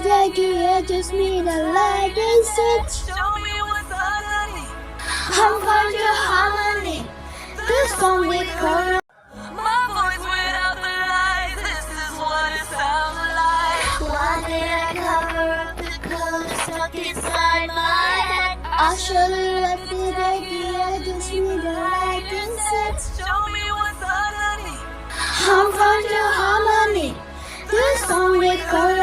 today, you just need a light and switch. Show me what's underneath. I'm find your harmony. This song we call My voice without the lies. This is what it sounds like. why did I cover up the color stuck inside my head? I should've left it I just need a light and switch. Show me what's underneath. I'm find your harmony. This song we call